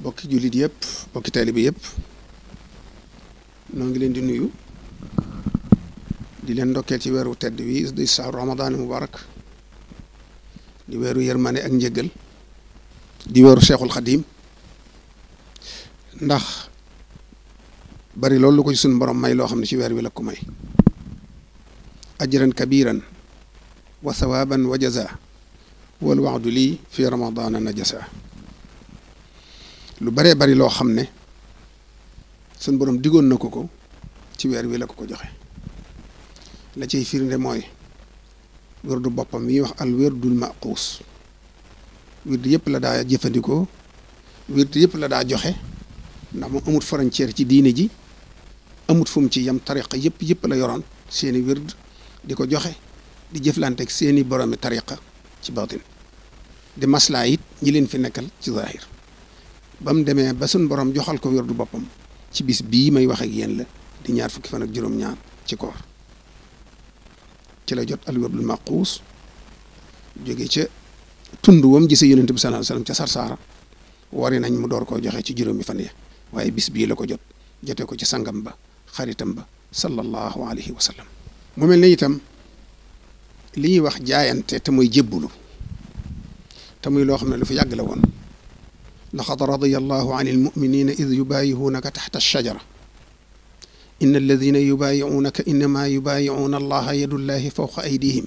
bokki jullit yëpp bokki taalibe yëpp noo ngi leen di nuyu di leen ndokkeel ci weeru tedd wi di sahru ramadan mubarak di weeru yërmande ak njëggal di weeru Cheikhul Xadim ndax bari loolu lu ko ci suñu borom may loo xam ne ci weer wi la ko may ajran kabiran wa sawaban wa jaza wal waxdu lii fi ramadana najasa lu baree bari loo xam ne suñu borom digoon na ko ci weer wi la ko joxe la ciy firnde mooy wérdu boppam mi wax al wérdul maquus wérdu yëpp la daa jëfandikoo wérdu yëpp la daa joxe ndax moom amut frontière ci diine ji amut fu mu ci yam tariqa yëpp la yoroon seeni wérd di ko joxe di jëflanteeg seeni boromi tariqa ci baatin di maslaa it ñi leen fi nekkal ci zahir ba mu demee ba suñ borom joxal ko wérdu boppam ci bis bii may wax ak yéen la di ñaar fukki fan ak juróom-ñaar ci koor ci la jot al wérdul maquus jóge ca tund wam gisee yonent bi sallallahu alayhi wasallam ca Sarsaara wari nañ mu door koo joxe ci juróomi fan ya waaye bis bii la ko jote ko ci sangam ba xaritam ba sallallahu alayhi wa sallam mu mel ne itam li ñuy wax jaayante te muy jébbulu te muy loo xam ne lu fi yàgg la woon laqad radiyallahu anil mu'minina id yubayi'unaka taxta ash-shajara inna alladina yubayi'unaka innama yubayi'una allaha yadullahi fawqa aydihim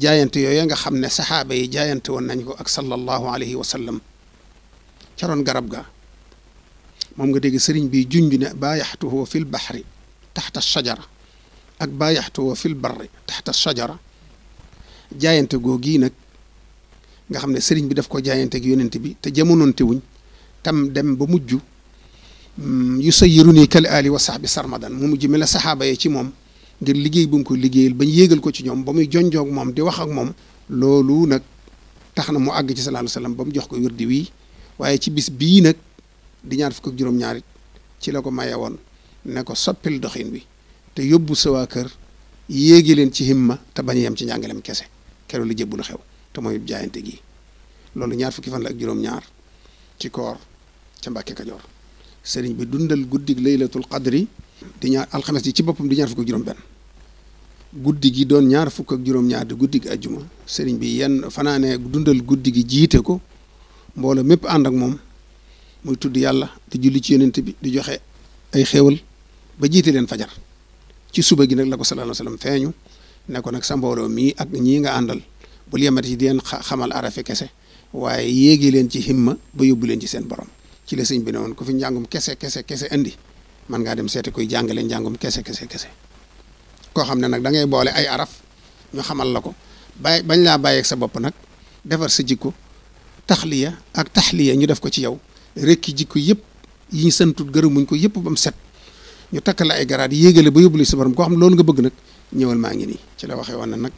jaayante yooyu nga xam ne saxaaba yi jaayante woon nañ ko ak sallallahu alayhi wa sallam ca roon garab ga moom nga dégg sëriñ bi junj ne baayaxtuhu fil baxri taxta shajara ak baayaxtuhu fil barri taxta shajara jaayante googii nag nga xam ne sëriñ bi daf ko jaayante ak yonent bi te jamonoonte wuñ tam dem ba mujj yu sayyiruni kal ali wa sahbi sarmadan mu mujj mel ne saxaaba yi ci moom ngir liggéey bu mu ko liggéeyal bañ yéegal ko ci ñoom ba muy jonjoog moom di wax ak moom loolu nag tax na mu àgg ci sallallahu alayhi wasallam ba mu jox ko wirdi wii waaye ci bis bii nag di ñaar fukk ak juróom-ñaarit ci la ko maye woon ne ko soppil doxin wi te yóbbu sa waa kër yéegi leen ci himma te bañ a yem ci njàngalem kese keroog li jébbulu xew te mooy jaayante gi loolu ñaar fukki fan la ak juróom-ñaar ci koor ca Mbàkke Kajoor sëriñ bi dundal guddig laylatul qadri di ñaar alxames ji ci boppam di ñaar fukk ak juróom-benn guddi gi doon ñaar fukk ak juróom-ñaar di guddig ajjuma sëriñ bi yenn fanaane dundal guddi gi jiite ko mbooloo mépp ànd ak moom muy tudd yàlla di julli ci yonent bi di joxe ay xéewal ba jiite leen fajar ci suba gi nag la ko sallallahu alayhi wasallam feeñu ne ko nag sa mbooloo mii ak ñii nga àndal bul yemati di leen xamal arafe kese waaye yéegi leen ci himma ba yóbbu leen ci seen borom ci la sëñ bi ne woon ku fi njàngum kese indi man ngaa dem seeti koy jàngale njàngum kese koo xam ne nag da ngay boole ay araf ñu xamal la ko bañ laa bàyyeeg sa bopp nag defar sa jikko taxliya ak taxliya ñu def ko ci yow rekki jikko yëpp yi ñu santut gërëmuñ ko yëpp ba mu set ñu takk la ay garaat yéegale ba yóbbule sa borom koo xam ne loolu nga bëgg nag ñëwal maa ngi nii ci la waxee woon na nag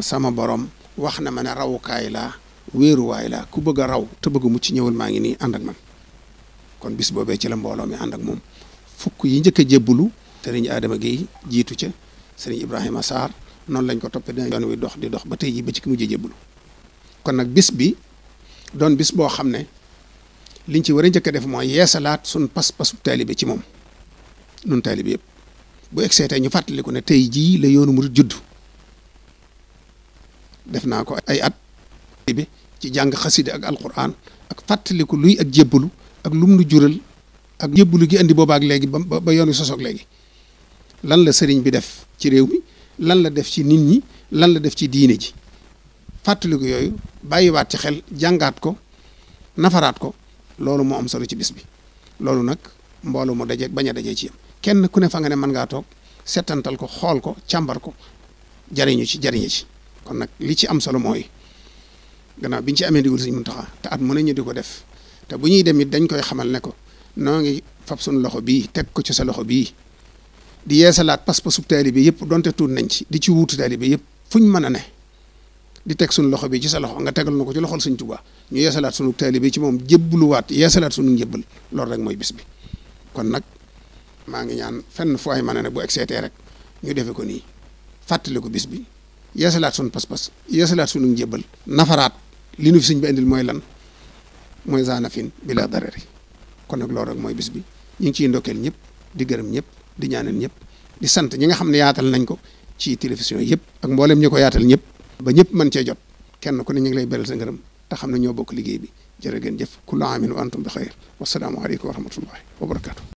sama borom wax na ma ne rawukaay laa wéeruwaay laa ku bëgg a raw te bëgg mucc ñëwal maa ngi nii ànd ak man kon bis boobee ci la mbooloo mi ànd ak moom fukk yi njëkk a jébbulu sëriñ Adama Guèye jiitu ca sëriñ Ibrahima Sarr noonu lañ ko toppee dina yoon wi dox di dox ba tey ji ba ci ki mujj jébbulu kon nag bis bi doon bis boo xam ne liñ ci war a njëkk a def mooy yeesalaat suñ pas-pasu taalibe ci moom nun taalibe yëpp bu egseetee ñu fàttaliku ne tey jii la yoonu murid juddu def naa ko ay at bi ci jàng xaside ak alquran ak fàttaliku luy ak jébbalu ak lum nu jural ak jébbalu gi andi boobaak léegi ba yoonu sosoog léegi lan la sëriñ bi def ci réew mi lan la def ci nit ñi lan la def ci diine ji fàttaliku yooyu bàyyiwaat ci xel jàngaat ko nafaraat ko loolu moo am solo ci bis bi loolu nag mbooloo mu daje bañ a dajee ci yam kenn ku ne fa nga ne mën ngaa toog settantal ko xool ko càmbar ko jariñu ci kon nag li ci am solo mooy gannaaw biñ ci amee digul Sëriñ Muntaxa te at mu ne ñu di ko def te bu ñuy dem it dañ koy xamal ne ko noo ngi fab suñu loxo bii teg ko ci sa loxo bii di yeesalaat pas-pasu taalibe yëpp donte tuut nañ ci di ci wuutu taalibe yëpp fuñ mën a ne di teg suñu loxo bi ci sa loxo nga tegal na ko ci loxol Sëriñ Tuubaa ñu yeesalaat suñu taalibe ci moom jébbuluwaat yeesalaat suñu njébbal loolu rek mooy bis bi kon nag maa ngi ñaan fenn fu ay mën a ne bu egseetee rek ñu defe ko nii fàttali ko bis bi yeesalaat suñu pas-pas yeesalaat suñu njébbal nafaraat li nu fi sëñ bi indil mooy lan mooy zanafin bila darari kon nag loolu rek mooy bis bi ñu ngi ciy ndokkeel ñëpp di gërëm ñëpp di ñaanal ñëpp di sant ñi nga xam ne yaatal nañ ko ci télévision yëpp ak mboolem ñi ko yaatal ñëpp ba ñëpp mën cee jot kenn ku ne ñu ngi lay beral sa ngërëm te xam ne ñoo bokk liggéey bi jërë ngeen jëf kullu aamin wa antum bi xayr wasalaamu aleykum wa rahmatullahi wa barakaatu.